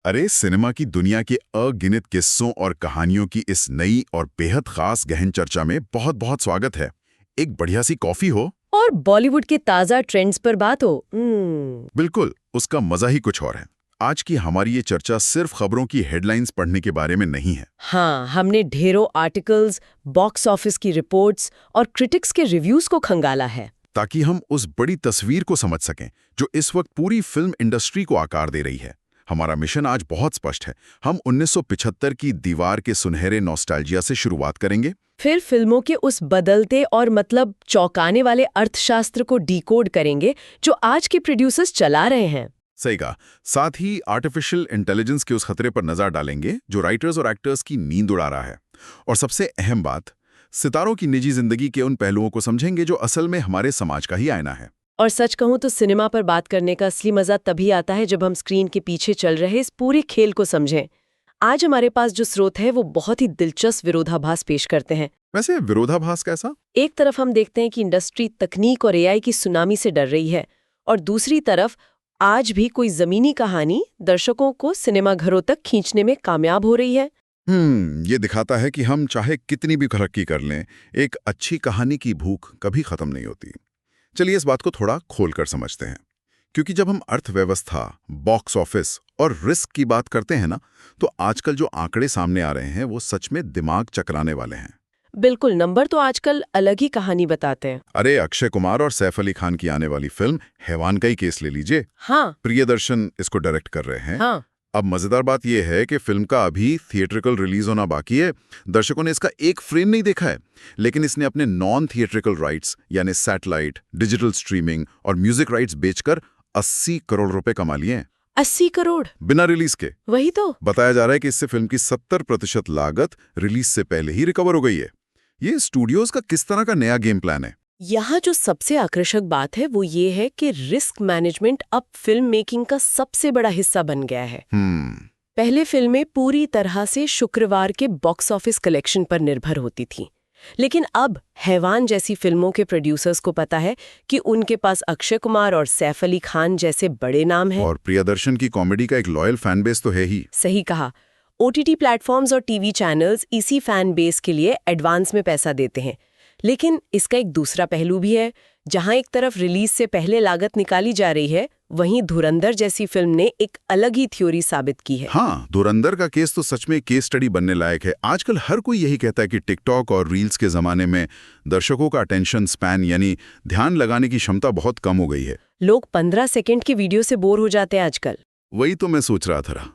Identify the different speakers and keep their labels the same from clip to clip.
Speaker 1: अरे सिनेमा की दुनिया के अगिनत किस्सों और कहानियों की इस नई और बेहद खास गहन चर्चा में बहुत बहुत स्वागत है। एक बढ़िया सी कॉफी हो
Speaker 2: और बॉलीवुड के ताज़ा ट्रेंड्स पर बात हो।
Speaker 1: बिल्कुल, उसका मजा ही कुछ और है। आज की हमारी ये चर्चा सिर्फ खबरों की हेडलाइंस पढ़ने के बारे में नहीं है।
Speaker 2: हाँ, हमने ढेरों आर्टिकल्स, बॉक्स ऑफिस की रिपोर्ट्स और क्रिटिक्स के रिव्यूज को खंगाला है।
Speaker 1: ताकि हम उस बड़ी तस्वीर को समझ सकें जो इस वक्त पूरी फिल्म इंडस्ट्री को आकार दे रही है। हमारा मिशन आज बहुत स्पष्ट है। हम 1975 की दीवार के सुनहरे नॉस्टैल्जिया से शुरुआत करेंगे।
Speaker 2: फिर फिल्मों के उस बदलते और मतलब चौंकाने वाले अर्थशास्त्र को डिकोड करेंगे जो आज के प्रोड्यूसर्स चला रहे हैं।
Speaker 1: सही कहा। साथ ही आर्टिफिशियल इंटेलिजेंस के उस खतरे पर नजर डालेंगे जो राइटर्स और एक्टर्स की नींद उड़ा रहा है। और सबसे अहम बात, सितारों की निजी जिंदगी के उन पहलुओं को समझेंगे जो असल में हमारे समाज का ही आईना है।
Speaker 2: और सच कहूं तो सिनेमा पर बात करने का असली मजा तभी आता है जब हम स्क्रीन के पीछे चल रहे इस पूरे खेल को समझें। आज हमारे पास जो स्रोत है वो बहुत ही दिलचस्प विरोधाभास पेश करते हैं।
Speaker 1: वैसे विरोधाभास कैसा?
Speaker 2: एक तरफ हम देखते हैं कि इंडस्ट्री तकनीक और एआई की सुनामी से डर रही है, और दूसरी तरफ आज भी कोई जमीनी कहानी दर्शकों को सिनेमा घरों तक खींचने में कामयाब हो रही है।
Speaker 1: ये दिखाता है कि हम चाहे कितनी भी तरक्की कर लें, एक अच्छी कहानी की भूख कभी खत्म नहीं होती। चलिए इस बात को थोड़ा खोलकर समझते हैं, क्योंकि जब हम अर्थव्यवस्था, बॉक्स ऑफिस और रिस्क की बात करते हैं ना, तो आजकल जो आंकड़े सामने आ रहे हैं वो सच में दिमाग चकराने वाले हैं।
Speaker 2: बिल्कुल, नंबर तो आजकल अलग ही कहानी बताते हैं।
Speaker 1: अरे अक्षय कुमार और सैफ अली खान की आने वाली फिल्म हैवान का ही केस ले लीजिए।
Speaker 2: हाँ
Speaker 1: प्रियदर्शन इसको डायरेक्ट कर रहे हैं।
Speaker 2: हाँ।
Speaker 1: अब मजेदार बात यह है कि फिल्म का अभी थिएट्रिकल रिलीज होना बाकी है। दर्शकों ने इसका एक फ्रेम नहीं देखा है, लेकिन इसने अपने नॉन थिएट्रिकल राइट्स यानी सैटेलाइट, डिजिटल स्ट्रीमिंग और म्यूजिक राइट्स बेचकर 80 करोड़ रुपए कमा लिए हैं।
Speaker 2: 80 करोड़?
Speaker 1: बिना रिलीज के।
Speaker 2: वही तो।
Speaker 1: बताया जा रहा है कि इससे फिल्म की 70% लागत रिलीज से पहले ही रिकवर हो गई है। ये स्टूडियोज का किस तरह का नया गेम प्लान है?
Speaker 2: यहाँ जो सबसे आकर्षक बात है वो ये है कि रिस्क मैनेजमेंट अब फिल्म मेकिंग का सबसे बड़ा हिस्सा बन गया है। पहले फिल्में पूरी तरह से शुक्रवार के बॉक्स ऑफिस कलेक्शन पर निर्भर होती थीं, लेकिन अब हैवान जैसी फिल्मों के प्रोड्यूसर्स को पता है कि उनके पास अक्षय कुमार और सैफ अली खान जैसे बड़े नाम हैं।
Speaker 1: और प्रियदर्शन की कॉमेडी का एक लॉयल फैन बेस तो है ही।
Speaker 2: सही कहा। ओटीटी प्लेटफॉर्म्स और टीवी चैनल्स इसी फैन बेस के लिए एडवांस में पैसा देते हैं। लेकिन इसका एक दूसरा पहलू भी है। जहां एक तरफ रिलीज से पहले लागत निकाली जा रही है, वहीं धुरंधर जैसी फिल्म ने एक अलग ही थ्योरी साबित की है।
Speaker 1: हाँ, धुरंधर का केस तो सच में केस स्टडी बनने लायक है। आजकल हर कोई यही कहता है कि टिकटॉक और रील्स के जमाने में दर्शकों का अटेंशन स्पैन यानी ध्यान लगाने की क्षमता बहुत कम हो गई है।
Speaker 2: लोग 15 सेकंड की वीडियो से बोर हो जाते हैं आजकल।
Speaker 1: वही तो मैं सोच रहा था।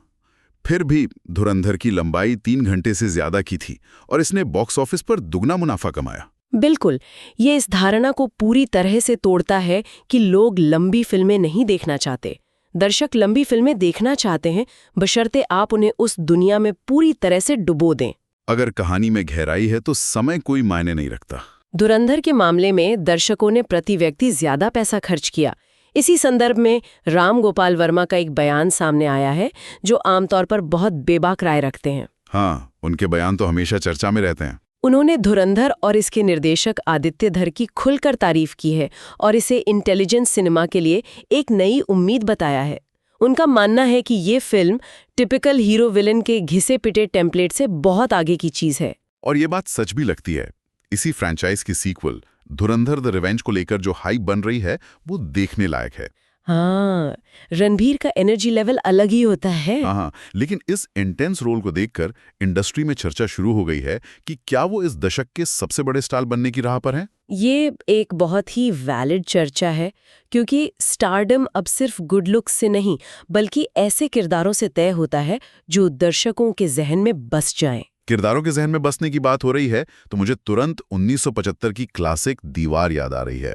Speaker 1: फिर भी धुरंधर की लंबाई 3 घंटे से ज्यादा की थी और इसने बॉक्स ऑफिस पर दुगना मुनाफा कमाया।
Speaker 2: बिल्कुल, ये इस धारणा को पूरी तरह से तोड़ता है कि लोग लंबी फिल्में नहीं देखना चाहते। दर्शक लंबी फिल्में देखना चाहते हैं, बशर्ते आप उन्हें उस दुनिया में पूरी तरह से डुबो दें।
Speaker 1: अगर कहानी में गहराई है तो समय कोई मायने नहीं रखता।
Speaker 2: धुरंधर के मामले में दर्शकों ने प्रति व्यक्ति ज्यादा पैसा खर्च किया। इसी संदर्भ में राम गोपाल वर्मा का एक बयान सामने आया है जो आमतौर पर बहुत बेबाक राय रखते हैं।
Speaker 1: हाँ, उनके बयान तो हमेशा चर्चा में रहते हैं।
Speaker 2: उन्होंने धुरंधर और इसके निर्देशक आदित्य धर की खुलकर तारीफ की है और इसे इंटेलिजेंस सिनेमा के लिए एक नई उम्मीद बताया है। उनका मानना है कि ये फिल्म टिपिकल हीरो विलन के घिसे पिटे टेम्पलेट से बहुत आगे की चीज है।
Speaker 1: और ये बात सच भी लगती है। इसी फ्रेंचाइज की सीक्वल धुरंधर द रिवेंज को लेकर जो हाइप बन रही है वो देखने लायक है।
Speaker 2: हाँ, रणबीर का एनर्जी लेवल अलग ही होता है।
Speaker 1: हाँ, लेकिन इस इंटेंस रोल को देखकर इंडस्ट्री में चर्चा शुरू हो गई है कि क्या वो इस दशक के सबसे बड़े स्टार बनने की राह पर है।
Speaker 2: ये एक बहुत ही वैलिड चर्चा है, क्योंकि स्टारडम अब सिर्फ गुड लुक्स से नहीं बल्कि ऐसे किरदारों से तय होता है जो दर्शकों के जहन में बस जाएं।
Speaker 1: किरदारों के जहन में बसने की बात हो रही है तो मुझे तुरंत 1975 की क्लासिक दीवार याद आ रही है।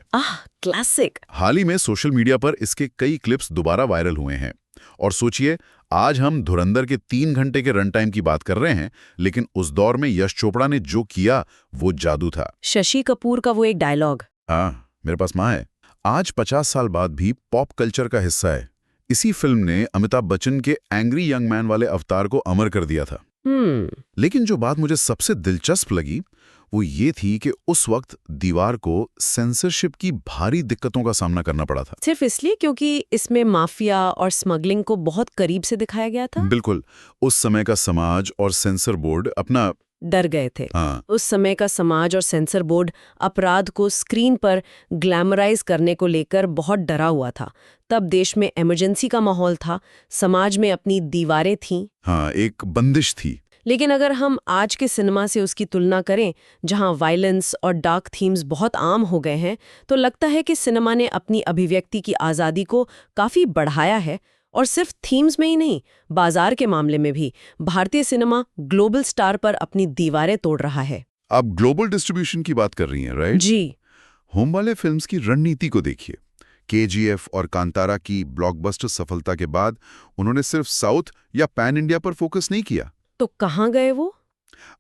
Speaker 2: क्लासिक।
Speaker 1: हाल ही में सोशल मीडिया पर इसके कई क्लिप्स दोबारा वायरल हुए हैं। और सोचिए, आज हम धुरंधर के 3 घंटे के रन टाइम की बात कर रहे हैं, लेकिन उस दौर में यश चोपड़ा ने जो किया वो जादू था।
Speaker 2: शशि कपूर का वो एक डायलॉग,
Speaker 1: हाँ मेरे पास माँ है, आज 50 साल बाद भी पॉप कल्चर का हिस्सा है। इसी फिल्म ने अमिताभ बच्चन के एंग्री यंग मैन वाले अवतार को अमर कर दिया था। लेकिन जो बात मुझे सबसे दिलचस्प लगी वो ये थी कि उस वक्त दीवार को सेंसरशिप की भारी दिक्कतों का सामना करना पड़ा था।
Speaker 2: सिर्फ इसलिए क्योंकि इसमें माफिया और स्मगलिंग को बहुत करीब से दिखाया गया था।
Speaker 1: बिल्कुल, उस समय का समाज और सेंसर बोर्ड अपना
Speaker 2: डर गए थे।
Speaker 1: हाँ,
Speaker 2: उस समय का समाज और सेंसर बोर्ड अपराध को स्क्रीन पर ग्लैमराइज करने को लेकर बहुत डरा हुआ था। तब देश में इमरजेंसी का माहौल था, समाज में अपनी दीवारें थीं।
Speaker 1: हाँ, एक बंदिश थी।
Speaker 2: लेकिन अगर हम आज के सिनेमा से उसकी तुलना करें, जहां वायलेंस और डार्क थीम्स बहुत आम हो गए हैं, तो लगता है कि सिनेमा ने अपनी अभिव्यक्ति की आज़ादी को काफ़ी बढ़ाया है। और सिर्फ थीम्स में ही नहीं, बाजार के मामले में भी भारतीय सिनेमा ग्लोबल स्टार पर अपनी दीवारें तोड़ रहा है।
Speaker 1: आप ग्लोबल डिस्ट्रीब्यूशन की बात कर रही हैं, राइट?
Speaker 2: जी।
Speaker 1: होम वाले फिल्म्स की रणनीति को देखिए। केजीएफ और कांतारा की ब्लॉकबस्टर सफलता के बाद उन्होंने सिर्फ साउथ या पैन इंडिया पर फोकस नहीं किया।
Speaker 2: तो कहाँ गए वो?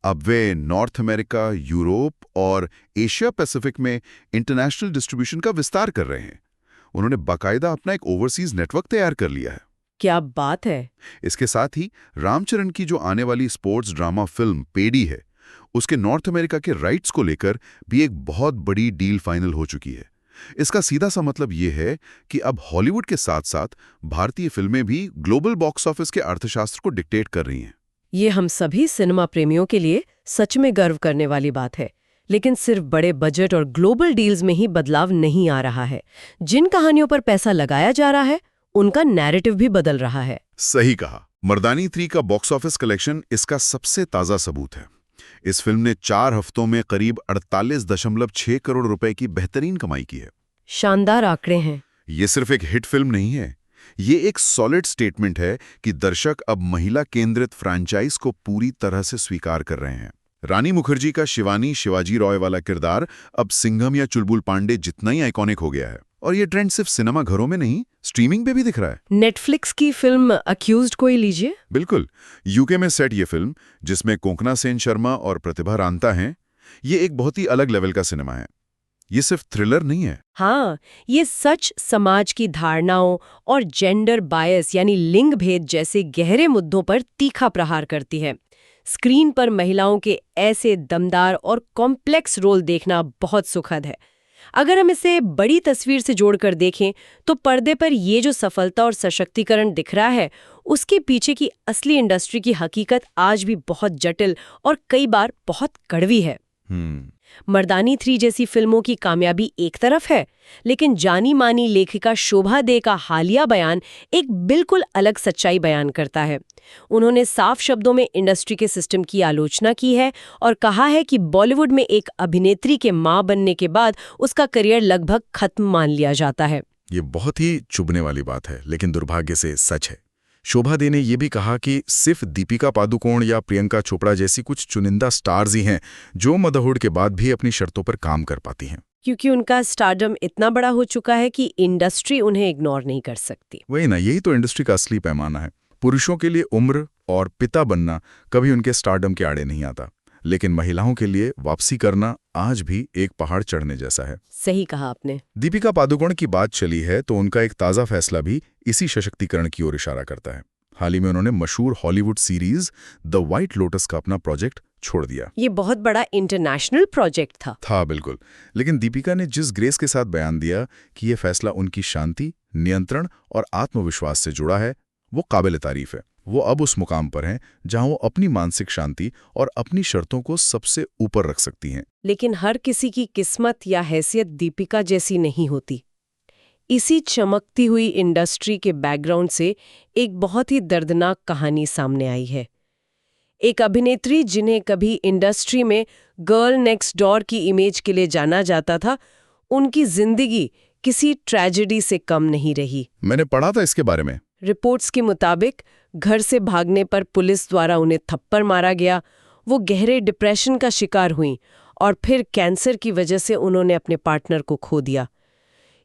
Speaker 1: अब वे नॉर्थ अमेरिका, यूरोप और एशिया पैसिफिक में इंटरनेशनल डिस्ट्रीब्यूशन का विस्तार कर रहे हैं। उन्होंने बाकायदा अपना एक ओवरसीज नेटवर्क तैयार कर लिया है।
Speaker 2: क्या बात है!
Speaker 1: इसके साथ ही रामचरण की जो आने वाली स्पोर्ट्स ड्रामा फिल्म पेडी है, उसके नॉर्थ अमेरिका के राइट्स को लेकर भी एक बहुत बड़ी डील फाइनल हो चुकी है। इसका सीधा सा मतलब ये है कि अब हॉलीवुड के साथ साथ भारतीय फिल्में भी ग्लोबल बॉक्स ऑफिस के अर्थशास्त्र को डिक्टेट कर रही हैं।
Speaker 2: ये हम सभी सिनेमा प्रेमियों के लिए सच में गर्व करने वाली बात है। लेकिन सिर्फ बड़े बजट और ग्लोबल डील्स में ही बदलाव नहीं आ रहा है। जिन कहानियों पर पैसा लगाया जा रहा है, उनका नैरेटिव भी बदल रहा है।
Speaker 1: सही कहा। मर्दानी 3 का बॉक्स ऑफिस कलेक्शन इसका सबसे ताज़ा सबूत है। इस फिल्म ने 4 हफ्तों में करीब 48.6 करोड़ रुपए की बेहतरीन कमाई की है।
Speaker 2: शानदार आंकड़े हैं।
Speaker 1: ये सिर्फ एक हिट फिल्म नहीं है, ये एक सॉलिड स्टेटमेंट है कि दर्शक अब महिला केंद्रित फ्रैंचाइज को पूरी तरह से स्वीकार कर रहे हैं। रानी मुखर्जी का शिवानी शिवाजी रॉय वाला किरदार अब सिंघम या चुलबुल पांडे जितना ही आइकॉनिक हो गया है। और ये ट्रेंड सिर्फ सिनेमा घरों में नहीं, स्ट्रीमिंग पे भी दिख रहा है।
Speaker 2: नेटफ्लिक्स की फिल्म अक्यूज्ड को ही लीजिए।
Speaker 1: बिल्कुल, यूके में सेट ये फिल्म, जिसमें कोंकणा सेन शर्मा और प्रतिभा रांता हैं, ये एक बहुत ही अलग लेवल का सिनेमा है। ये सिर्फ थ्रिलर नहीं है।
Speaker 2: हाँ, ये सच समाज की धारणाओं और जेंडर बायस यानी लिंग भेद जैसे गहरे मुद्दों पर तीखा प्रहार करती है। स्क्रीन पर महिलाओं के ऐसे दमदार और कॉम्प्लेक्स रोल देखना बहुत सुखद है। अगर हम इसे बड़ी तस्वीर से जोड़कर देखें, तो पर्दे पर ये जो सफलता और सशक्तिकरण दिख रहा है, उसके पीछे की असली इंडस्ट्री की हकीकत आज भी बहुत जटिल और कई बार बहुत कड़वी है। मर्दानी 3 जैसी फिल्मों की कामयाबी एक तरफ है, लेकिन जानी मानी लेखिका शोभा दे का हालिया बयान एक बिल्कुल अलग सच्चाई बयान करता है। उन्होंने साफ शब्दों में इंडस्ट्री के सिस्टम की आलोचना की है और कहा है कि बॉलीवुड में एक अभिनेत्री के मां बनने के बाद उसका करियर लगभग खत्म मान लिया जाता है।
Speaker 3: ये बहुत ही चुभने वाली बात है, लेकिन दुर्भाग्य से सच है। शोभा दे ने यह भी कहा कि सिर्फ दीपिका पादुकोण या प्रियंका चोपड़ा जैसी कुछ चुनिंदा स्टार्स ही हैं जो मदरहुड के बाद भी अपनी शर्तों पर काम कर पाती हैं,
Speaker 2: क्योंकि उनका स्टारडम इतना बड़ा हो चुका है कि इंडस्ट्री उन्हें इग्नोर नहीं कर सकती।
Speaker 3: वही ना, यही तो इंडस्ट्री का असली पैमाना है। पुरुषों के लिए उम्र और पिता बनना कभी उनके स्टारडम के आड़े नहीं आता, लेकिन महिलाओं के लिए वापसी करना आज भी एक पहाड़ चढ़ने जैसा है।
Speaker 2: सही कहा आपने।
Speaker 3: दीपिका पादुकोण की बात चली है तो उनका एक ताज़ा फैसला भी इसी सशक्तिकरण की ओर इशारा करता है। हाल ही में उन्होंने मशहूर Hollywood series the white lotus का अपना प्रोजेक्ट छोड़ दिया।
Speaker 2: ये बहुत बड़ा इंटरनेशनल प्रोजेक्ट था।
Speaker 3: बिल्कुल, लेकिन दीपिका ने जिस ग्रेस के साथ बयान दिया कि यह फैसला उनकी शांति, नियंत्रण और आत्मविश्वास से जुड़ा है, वो काबिल तारीफ है। वो अब उस मुकाम पर हैं जहां वो अपनी मानसिक शांति और अपनी शर्तों को सबसे ऊपर रख सकती हैं।
Speaker 2: लेकिन हर किसी की किस्मत या हैसियत दीपिका जैसी नहीं होती। इसी चमकती हुई इंडस्ट्री के बैकग्राउंड से एक बहुत ही दर्दनाक कहानी सामने आई है। एक अभिनेत्री जिन्हें कभी इंडस्ट्री में गर्ल नेक्स्ट डोर की इमेज के लिए जाना जाता था, उनकी जिंदगी किसी ट्रेजेडी से कम नहीं रही।
Speaker 3: मैंने पढ़ा था इसके बारे में।
Speaker 2: रिपोर्ट्स के मुताबिक घर से भागने पर पुलिस द्वारा उन्हें थप्पड़ मारा गया, वो गहरे डिप्रेशन का शिकार हुईं और फिर कैंसर की वजह से उन्होंने अपने पार्टनर को खो दिया।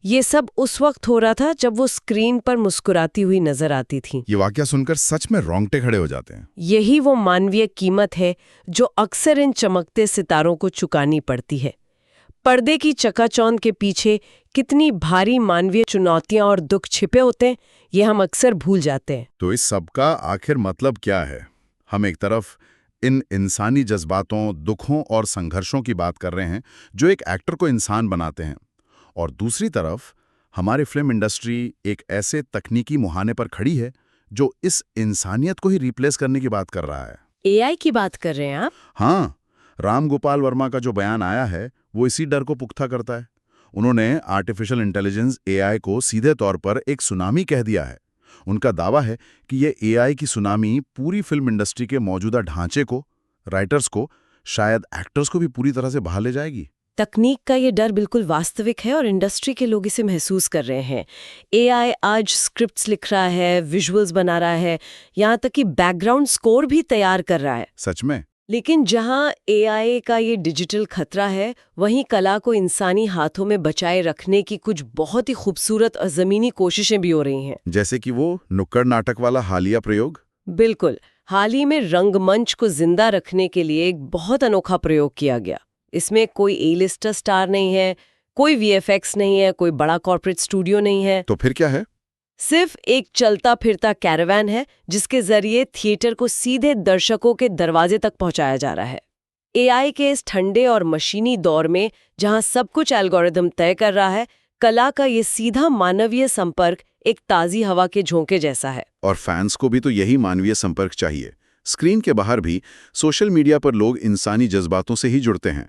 Speaker 2: ये सब उस वक्त हो रहा था जब वो स्क्रीन पर मुस्कुराती हुई नजर आती थीं।
Speaker 3: ये वाकया सुनकर सच में रोंगटे खड़े हो जाते हैं।
Speaker 2: यही वो मानवीय कीमत है जो अक्सर इन चमकते सितारों को चुकानी पड़ती है। पर्दे की चकाचौंध के पीछे कितनी भारी मानवीय चुनौतियां और दुख छिपे होते हैं, ये हम अक्सर भूल जाते हैं।
Speaker 1: तो इस सब का आखिर मतलब क्या है? हम एक तरफ इन इंसानी जज्बातों, दुखों और संघर्षों की बात कर रहे हैं जो एक एक्टर को इंसान बनाते हैं। और दूसरी तरफ हमारी फिल्म इंडस्ट्री एक ऐसे तकनीकी मुहाने पर खड़ी है जो इस इंसानियत को ही रिप्लेस करने की बात कर रहा है।
Speaker 2: एआई की बात कर रहे हैं आप?
Speaker 1: हाँ, राम गोपाल वर्मा का जो बयान आया है वो इसी डर को पुख्ता करता है। उन्होंने आर्टिफिशियल इंटेलिजेंस एआई को सीधे तौर पर एक सुनामी कह दिया है। उनका दावा है कि ये एआई की सुनामी पूरी फिल्म इंडस्ट्री के मौजूदा ढांचे को, राइटर्स को, शायद एक्टर्स को भी पूरी तरह से बहा ले जाएगी।
Speaker 2: तकनीक का ये डर बिल्कुल वास्तविक है और इंडस्ट्री के लोग इसे महसूस कर रहे हैं। एआई आज स्क्रिप्ट्स लिख रहा है, विजुअल्स बना रहा है, यहाँ तक कि बैकग्राउंड स्कोर भी तैयार कर रहा है।
Speaker 1: सच में?
Speaker 2: लेकिन जहाँ एआई का ये डिजिटल खतरा है, वहीं कला को इंसानी हाथों में बचाए रखने की कुछ बहुत ही खूबसूरत और ज़मीनी कोशिशें भी हो रही हैं।
Speaker 1: जैसे कि वो नुक्कड़ नाटक वाला हालिया प्रयोग।
Speaker 2: बिल्कुल। हाल ही में रंगमंच को जिंदा रखने के लिए एक बहुत अनोखा प्रयोग किया गया। इसमें कोई ए-लिस्टर स्टार नहीं है, कोई वीएफएक्स नहीं है, कोई बड़ा कॉर्पोरेट स्टूडियो नहीं है।
Speaker 1: तो फिर क्या है?
Speaker 2: सिर्फ एक चलता फिरता कैरावैन है जिसके जरिए थिएटर को सीधे दर्शकों के दरवाजे तक पहुंचाया जा रहा है। एआई के इस ठंडे और मशीनी दौर में जहां सब कुछ एल्गोरिदम तय कर रहा है, कला का ये सीधा मानवीय संपर्क एक ताज़ी हवा के झोंके जैसा है।
Speaker 1: और फैंस को भी तो यही मानवीय संपर्क चाहिए। स्क्रीन के बाहर भी सोशल मीडिया पर लोग इंसानी जज्बातों से ही जुड़ते हैं।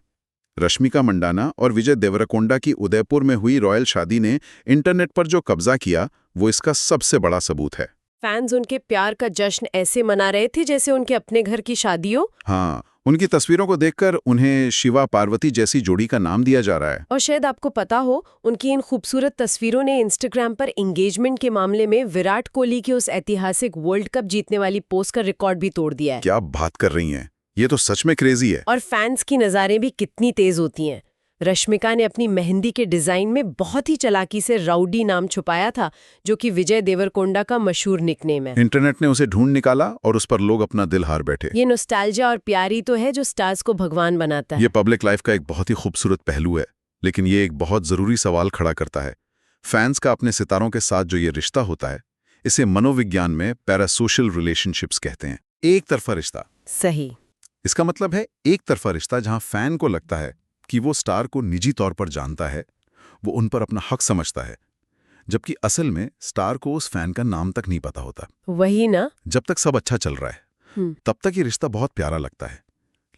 Speaker 1: रश्मिका मंडाना और विजय देवरकोंडा की उदयपुर में हुई रॉयल शादी ने इंटरनेट पर जो कब्जा किया, वो इसका सबसे बड़ा सबूत है।
Speaker 2: फैंस उनके प्यार का जश्न ऐसे मना रहे थे जैसे उनके अपने घर की शादी हो।
Speaker 1: हाँ, उनकी तस्वीरों को देखकर उन्हें शिवा पार्वती जैसी जोड़ी का नाम दिया जा रहा है।
Speaker 2: और शायद आपको पता हो, उनकी इन खूबसूरत तस्वीरों ने इंस्टाग्राम पर एंगेजमेंट के मामले में विराट कोहली की उस ऐतिहासिक वर्ल्ड कप जीतने वाली पोस्ट का रिकॉर्ड भी तोड़ दिया है।
Speaker 1: क्या बात कर रही हैं? ये तो सच में क्रेजी है।
Speaker 2: और फैंस की नज़ारें भी कितनी तेज होती हैं। रश्मिका ने अपनी मेहंदी के डिजाइन में बहुत ही चालाकी से राउडी नाम छुपाया था, जो कि विजय देवरकोंडा का मशहूर निकनेम है।
Speaker 1: इंटरनेट ने उसे ढूंढ निकाला और उस पर लोग अपना दिल हार बैठे।
Speaker 2: ये नॉस्टैल्जिया और प्यारी तो है जो स्टार्स को भगवान बनाता है।
Speaker 1: ये पब्लिक लाइफ का एक बहुत ही खूबसूरत पहलू है, लेकिन ये एक बहुत जरूरी सवाल खड़ा करता है। फैंस का अपने सितारों के साथ जो ये रिश्ता होता है, इसे मनोविज्ञान में पैरासोशल रिलेशनशिप्स कहते हैं। एक तरफा रिश्ता।
Speaker 2: सही।
Speaker 1: इसका मतलब है एक तरफा रिश्ता जहां फैन को लगता है कि वो स्टार को निजी तौर पर जानता है, वो उन पर अपना हक समझता है, जबकि असल में स्टार को उस फैन का नाम तक नहीं पता होता।
Speaker 2: वही ना।
Speaker 1: जब तक सब अच्छा चल रहा है तब तक ये रिश्ता बहुत प्यारा लगता है,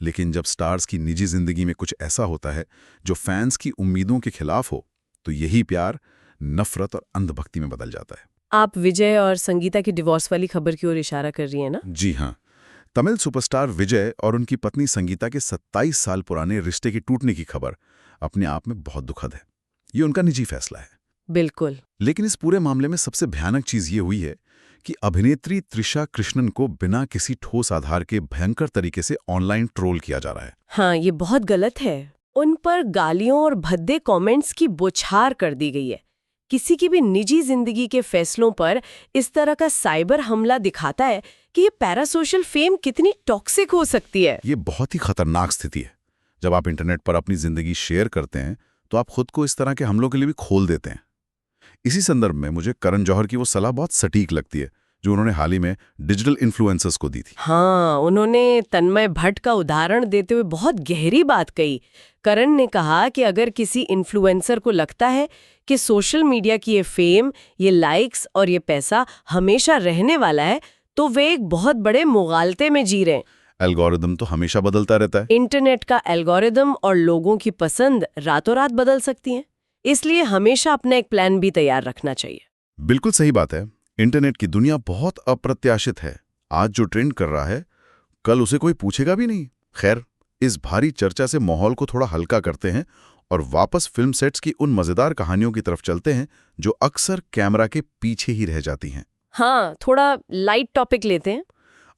Speaker 1: लेकिन जब स्टार्स की निजी जिंदगी में कुछ ऐसा होता है जो फैंस की उम्मीदों के खिलाफ हो, तो यही प्यार नफरत और अंधभक्ति में बदल जाता है।
Speaker 2: आप विजय और संगीता की डिवोर्स वाली खबर की ओर इशारा कर रही है ना?
Speaker 1: जी हाँ। तमिल सुपरस्टार विजय और उनकी पत्नी संगीता के 27 साल पुराने रिश्ते के टूटने की खबर अपने आप में बहुत दुखद है। ये उनका निजी फैसला है।
Speaker 2: बिल्कुल।
Speaker 1: लेकिन इस पूरे मामले में सबसे भयानक चीज ये हुई है कि अभिनेत्री त्रिशा कृष्णन को बिना किसी ठोस आधार के भयंकर तरीके से ऑनलाइन ट्रोल किया जा रहा है।
Speaker 2: हाँ, ये बहुत गलत है। उन पर गालियों और भद्दे कमेंट्स की बौछार कर दी गई है। किसी की भी निजी जिंदगी के फैसलों पर इस तरह का साइबर हमला दिखाता है कि ये पैरासोशल फेम कितनी टॉक्सिक हो सकती है।
Speaker 1: ये बहुत ही खतरनाक स्थिति है। जब आप इंटरनेट पर अपनी जिंदगी शेयर करते हैं तो आप खुद को इस तरह के हमलों के लिए भी खोल देते हैं। इसी संदर्भ में मुझे करण जौहर की वो सलाह बहुत सटीक लगती है जो उन्होंने हाल ही में डिजिटल इन्फ्लुएंसर्स को दी थी।
Speaker 2: हाँ, उन्होंने तन्मय भट्ट का उदाहरण देते हुए बहुत गहरी बात कही। करण ने कहा कि अगर किसी इन्फ्लुएंसर को लगता है कि सोशल मीडिया की ये फेम, ये लाइक्स और ये पैसा हमेशा रहने वाला है, तो वे एक बहुत बड़े मुगालते में जी रहे हैं।
Speaker 1: एल्गोरिदम तो हमेशा बदलता रहता है।
Speaker 2: इंटरनेट का एल्गोरिदम और लोगों की पसंद रातों रात बदल सकती हैं, इसलिए हमेशा अपना एक प्लान भी तैयार रखना चाहिए।
Speaker 1: बिल्कुल सही बात है। इंटरनेट की दुनिया बहुत अप्रत्याशित है। आज जो ट्रेंड कर रहा है, कल उसे कोई पूछेगा भी नहीं। खैर, इस भारी चर्चा से माहौल को थोड़ा हल्का करते हैं और वापस फिल्म सेट्स की उन मजेदार कहानियों की तरफ चलते हैं जो अक्सर कैमरा के पीछे ही रह जाती हैं।
Speaker 2: हाँ, थोड़ा लाइट टॉपिक लेते हैं।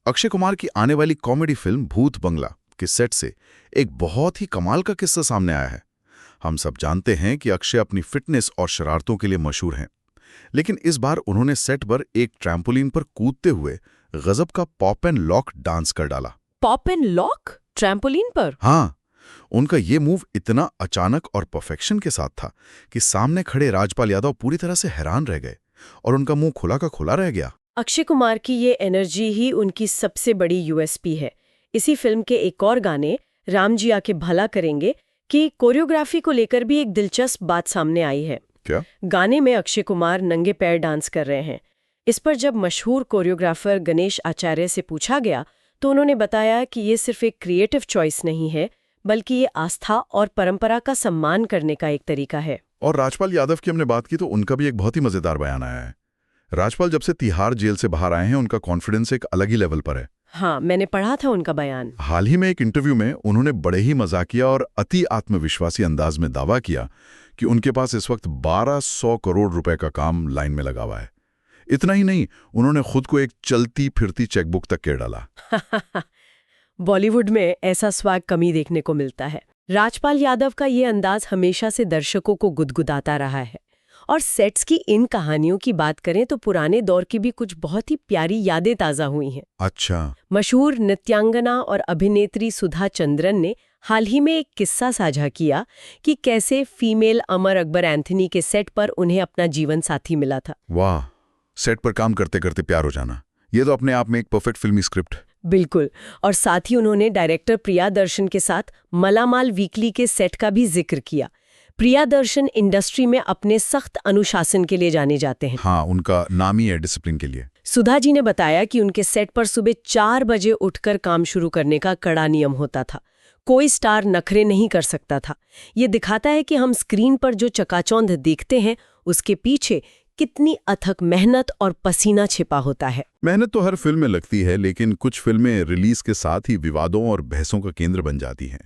Speaker 1: अक्षय कुमार की आने वाली कॉमेडी फिल्म भूत बंगला के सेट से एक बहुत ही कमाल का किस्सा सामने आया है। हम सब जानते हैं कि अक्षय अपनी फिटनेस और शरारतों के लिए मशहूर हैं, लेकिन इस बार उन्होंने सेट पर एक ट्रैम्पोलिन पर कूदते हुए गजब का पॉप एंड लॉक डांस कर डाला।
Speaker 2: पॉप एंड लॉक ट्रैम्पोलिन पर?
Speaker 1: हाँ, उनका ये मूव इतना अचानक और परफेक्शन के साथ था कि सामने खड़े राजपाल यादव पूरी तरह से हैरान रह गए और उनका मुंह खुला का खुला रह गया।
Speaker 2: अक्षय कुमार की ये एनर्जी ही उनकी सबसे बड़ी यूएसपी है। इसी फिल्म के एक और गाने राम जी आके भला करेंगे कि कोरियोग्राफी को लेकर भी एक दिलचस्प बात सामने आई है।
Speaker 1: क्या?
Speaker 2: गाने में अक्षय कुमार नंगे पैर डांस कर रहे हैं। इस पर जब मशहूर कोरियोग्राफर गणेश आचार्य से पूछा गया तो उन्होंने बताया कि ये सिर्फ एक क्रिएटिव चॉइस नहीं है, बल्कि ये आस्था और परंपरा का सम्मान करने का एक तरीका है।
Speaker 3: और राजपाल यादव की हमने बात की तो उनका भी एक बहुत ही मजेदार बयान आया है। राजपाल जब से तिहाड़ जेल से बाहर आए हैं, उनका कॉन्फिडेंस एक अलग ही लेवल पर है।
Speaker 2: हाँ, मैंने पढ़ा था उनका बयान।
Speaker 3: हाल ही में एक इंटरव्यू में उन्होंने बड़े ही मजाकिया और अति आत्मविश्वासी अंदाज में दावा किया कि उनके पास इस वक्त 1200 करोड़ रुपए का काम लाइन में लगा हुआ है। इतना ही नहीं, उन्होंने खुद को एक चलती फिरती चेकबुक तक के डाला।
Speaker 2: बॉलीवुड में ऐसा स्वाग कमी देखने को मिलता है। राजपाल यादव का ये अंदाज हमेशा से दर्शकों को गुदगुदाता रहा है। और सेट्स की इन कहानियों की बात करें तो पुराने दौर की भी कुछ बहुत ही प्यारी यादें ताज़ा हुई हैं।
Speaker 3: अच्छा।
Speaker 2: मशहूर नृत्यांगना और अभिनेत्री सुधा चंद्रन ने हाल ही में एक किस्सा साझा किया कि कैसे फीमेल अमर अकबर एंथनी के सेट पर उन्हें अपना जीवन साथी मिला था।
Speaker 3: वाह, सेट पर काम करते करते प्यार हो जाना, ये तो अपने आप में एक परफेक्ट फिल्मी स्क्रिप्ट।
Speaker 2: बिल्कुल। और साथ ही उन्होंने डायरेक्टर प्रियादर्शन के साथ मलामाल वीकली के सेट का भी जिक्र किया। प्रियादर्शन इंडस्ट्री में अपने सख्त अनुशासन के लिए जाने जाते हैं।
Speaker 3: हाँ, उनका नाम ही है डिसिप्लिन के लिए।
Speaker 2: सुधा जी ने बताया कि उनके सेट पर सुबह 4 बजे उठकर काम शुरू करने का कड़ा नियम होता था। कोई स्टार नखरे नहीं कर सकता था। ये दिखाता है कि हम स्क्रीन पर जो चकाचौंध देखते हैं उसके पीछे कितनी अथक मेहनत और पसीना छिपा होता है।
Speaker 3: मेहनत तो हर फिल्म में लगती है, लेकिन कुछ फिल्में रिलीज के साथ ही विवादों और बहसों का केंद्र बन जाती हैं।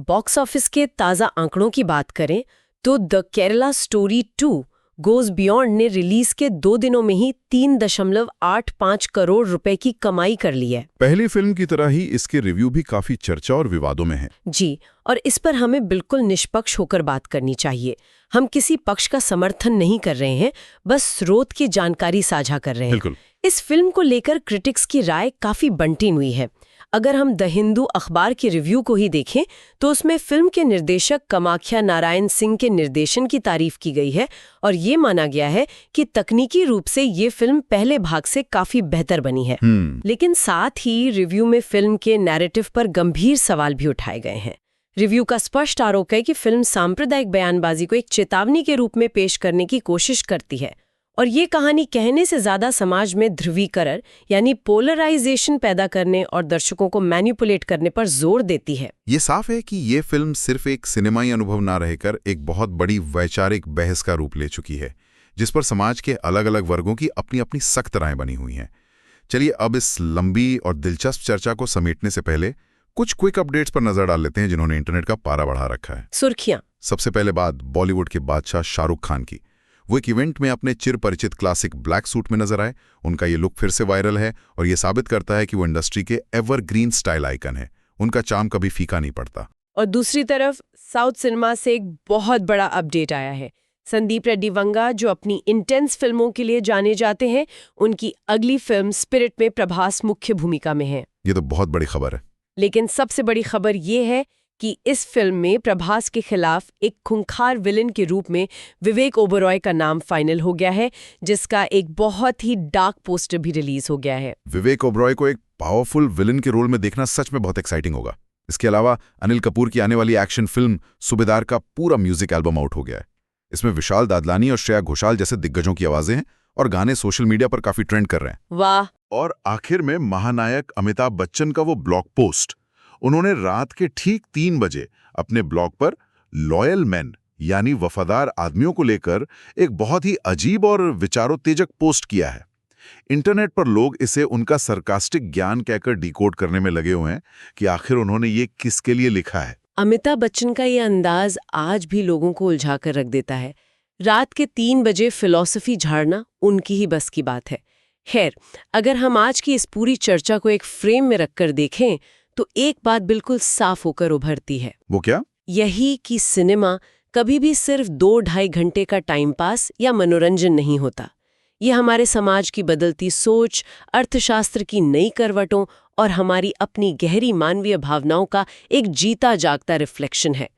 Speaker 2: बॉक्स ऑफिस के ताज़ा आंकड़ों की बात करें तो the Kerala story 2 goes beyond ने रिलीज के 2 दिनों में ही 3.85 करोड़ रुपए की कमाई कर ली है।
Speaker 3: पहली फिल्म की तरह ही इसके रिव्यू भी काफी चर्चा और विवादों में हैं।
Speaker 2: जी, और इस पर हमें बिल्कुल निष्पक्ष होकर बात करनी चाहिए। हम किसी पक्ष का समर्थन नहीं कर रहे हैं, बस स्रोत की जानकारी साझा कर रहे हैं।
Speaker 3: बिल्कुल।
Speaker 2: इस फिल्म को लेकर क्रिटिक्स की राय काफी बंटी हुई है। अगर हम द हिंदू अखबार के रिव्यू को ही देखें तो उसमें फिल्म के निर्देशक कामाख्या नारायण सिंह के निर्देशन की तारीफ की गई है और ये माना गया है कि तकनीकी रूप से ये फिल्म पहले भाग से काफी बेहतर बनी है। लेकिन साथ ही रिव्यू में फिल्म के नैरेटिव पर गंभीर सवाल भी उठाए गए हैं। रिव्यू का स्पष्ट आरोप है कि फिल्म सांप्रदायिक बयानबाजी को एक चेतावनी के रूप में पेश करने की कोशिश करती है और ये कहानी कहने से ज्यादा समाज में ध्रुवीकरण यानी पोलराइजेशन पैदा करने और दर्शकों को मैनिपुलेट करने पर जोर देती है।
Speaker 3: ये साफ है कि ये फिल्म सिर्फ एक सिनेमाई अनुभव ना रहकर एक बहुत बड़ी वैचारिक बहस का रूप ले चुकी है, जिस पर समाज के अलग अलग वर्गों की अपनी अपनी सख्त राय बनी हुई हैं। चलिए अब इस लंबी और दिलचस्प चर्चा को समेटने से पहले कुछ क्विक अपडेट्स पर नजर डाल लेते हैं जिन्होंने इंटरनेट का पारा बढ़ा रखा है।
Speaker 2: सुर्खियां।
Speaker 3: सबसे पहले बात बॉलीवुड के बादशाह शाहरुख खान की। वो एक इवेंट में अपने चिर परिचित क्लासिक ब्लैक सूट में नजर आए। उनका ये लुक फिर से वायरल है और ये साबित करता है कि वो इंडस्ट्री के एवरग्रीन स्टाइल आइकन है। उनका चार्म कभी फीका नहीं पड़ता।
Speaker 2: और दूसरी तरफ साउथ सिनेमा से एक बहुत बड़ा अपडेट आया है। संदीप रेड्डी वंगा, जो अपनी इंटेंस फिल्मों के लिए जाने जाते हैं, उनकी अगली फिल्म स्पिरिट में प्रभास मुख्य भूमिका में है।
Speaker 3: ये तो बहुत बड़ी खबर है।
Speaker 2: लेकिन सबसे बड़ी खबर ये है कि इस फिल्म में प्रभास के खिलाफ एक खूंखार विलन के रूप में विवेक ओबरॉय का नाम फाइनल हो गया है, जिसका एक बहुत ही डार्क पोस्टर भी रिलीज हो गया है।
Speaker 3: विवेक ओबरॉय को एक पावरफुल विलन के रोल में देखना सच में बहुत एक्साइटिंग होगा। इसके अलावा अनिल कपूर की आने वाली एक्शन फिल्म सूबेदार का पूरा म्यूजिक एल्बम आउट हो गया है। इसमें विशाल दादलानी और श्रेया घोषाल जैसे दिग्गजों की आवाजें हैं और गाने सोशल मीडिया पर काफी ट्रेंड कर रहे हैं।
Speaker 2: वाह।
Speaker 3: और आखिर में महानायक अमिताभ बच्चन का वो ब्लॉग पोस्ट, उन्होंने रात के ठीक 3 बजे अपने ब्लॉग पर लॉयल मैन यानी वफादार आदमियों को लेकर एक बहुत ही अजीब और विचारोत्तेजक पोस्ट किया है। इंटरनेट पर लोग इसे उनका सरकास्टिक ज्ञान कहकर डिकोड करने में लगे हुए हैं कि आखिर उन्होंने ये किसके लिए लिखा है।
Speaker 2: अमिताभ बच्चन का ये अंदाज आज भी लोगों को उलझा कर रख देता है। रात के 3 बजे फिलॉसफी झाड़ना उनकी ही बस की बात है। खैर, अगर हम आज की इस पूरी चर्चा को एक फ्रेम में रखकर देखें तो एक बात बिल्कुल साफ होकर उभरती है।
Speaker 3: वो क्या?
Speaker 2: यही कि सिनेमा कभी भी सिर्फ 2-2.5 घंटे का टाइम पास या मनोरंजन नहीं होता। ये हमारे समाज की बदलती सोच, अर्थशास्त्र की नई करवटों और हमारी अपनी गहरी मानवीय भावनाओं का एक जीता जागता रिफ्लेक्शन है।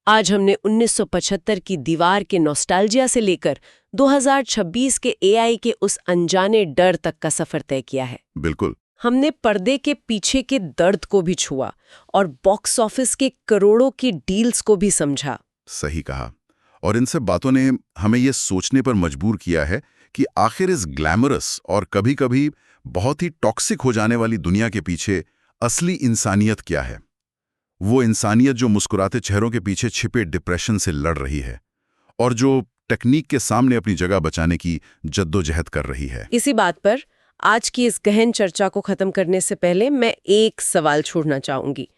Speaker 2: आज हमने 1975 की दीवार के नॉस्टैल्जिया से लेकर 2026 के एआई के उस अनजाने डर तक का सफर तय किया है।
Speaker 3: बिल्कुल।
Speaker 2: हमने पर्दे के पीछे के दर्द को भी छुआ और बॉक्स ऑफिस के करोड़ों की डील्स को भी समझा।
Speaker 1: सही कहा। और इन सब बातों ने हमें ये सोचने पर मजबूर किया है कि आखिर इस ग्लैमरस और कभी-कभी बहुत ही टॉक्सिक हो जाने वाली दुनिया के पीछे असली इंसानियत क्या है। वो इंसानियत जो मुस्कुराते चेहरों के पीछे छिपे डिप्रेशन से लड़ रही है और जो टेक्निक के सामने अपनी जगह बचाने की जद्दोजहद कर रही है।
Speaker 2: इसी बात पर आज की इस गहन चर्चा को खत्म करने से पहले मैं एक सवाल छोड़ना चाहूंगी।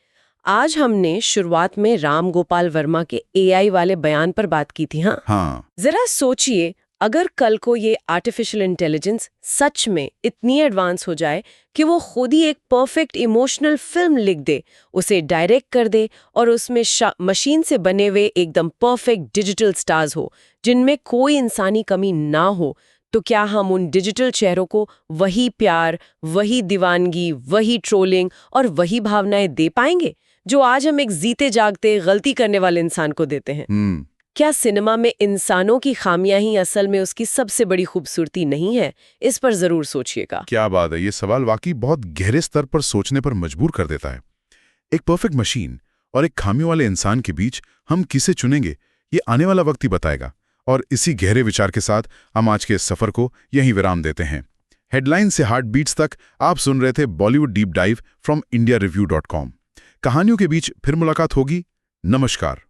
Speaker 2: आज हमने शुरुआत में राम गोपाल वर्मा के AI वाले बयान पर बात की थी। हाँ, जरा सोचिए, अगर कल को ये आर्टिफिशियल इंटेलिजेंस सच में इतनी एडवांस हो जाए कि वो खुद ही एक परफेक्ट इमोशनल फिल्म लिख दे, उसे डायरेक्ट कर दे और उसमें मशीन से बने हुए एकदम परफेक्ट डिजिटल स्टार्स हो जिनमें कोई इंसानी कमी ना हो, तो क्या हम उन डिजिटल चेहरों को वही प्यार, वही दीवानगी, वही ट्रोलिंग और वही भावनाएं दे पाएंगे जो आज हम एक जीते जागते गलती करने वाले इंसान को देते हैं? क्या सिनेमा में इंसानों की खामियां ही असल में उसकी सबसे बड़ी खूबसूरती नहीं है? इस पर जरूर सोचिएगा।
Speaker 3: क्या बात है, ये सवाल वाकई बहुत गहरे स्तर पर सोचने पर मजबूर कर देता है। एक परफेक्ट मशीन और एक खामियों वाले इंसान के बीच हम किसे चुनेंगे, ये आने वाला वक्त ही बताएगा। और इसी गहरे विचार के साथ हम आज के इस सफर को यहीं विराम देते हैं। हेडलाइन से हार्ट बीट्स तक आप सुन रहे थे Bollywood deep dive from IndiaReview.com। कहानियों के बीच फिर मुलाकात होगी। नमस्कार।